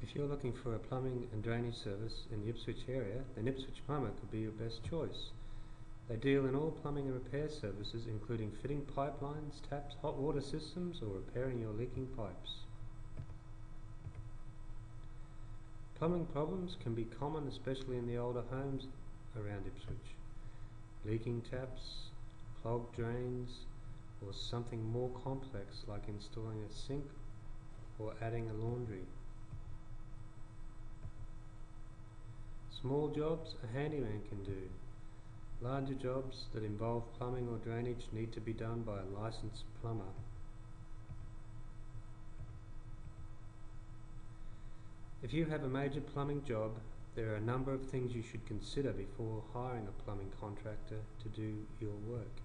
If you're looking for a plumbing and drainage service in the Ipswich area, then Ipswich Plumber could be your best choice. They deal in all plumbing and repair services, including fitting pipelines, taps, hot water systems, or repairing your leaking pipes. Plumbing problems can be common, especially in the older homes around Ipswich. Leaking taps, clogged drains, or something more complex like installing a sink or adding a laundry. Small jobs a handyman can do. Larger jobs that involve plumbing or drainage need to be done by a licensed plumber. If you have a major plumbing job, there are a number of things you should consider before hiring a plumbing contractor to do your work.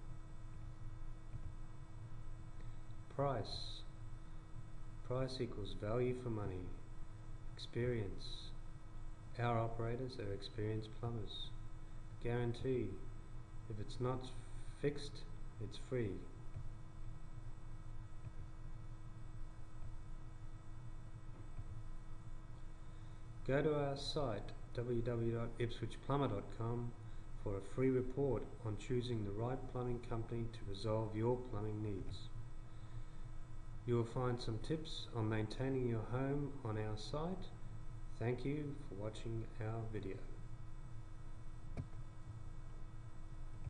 Price. Price equals value for money. Experience. Our operators are experienced plumbers. Guarantee. If it's not fixed, it's free. Go to our site www.ipswichplumber.com for a free report on choosing the right plumbing company to resolve your plumbing needs. You will find some tips on maintaining your home on our site. Thank you for watching our video.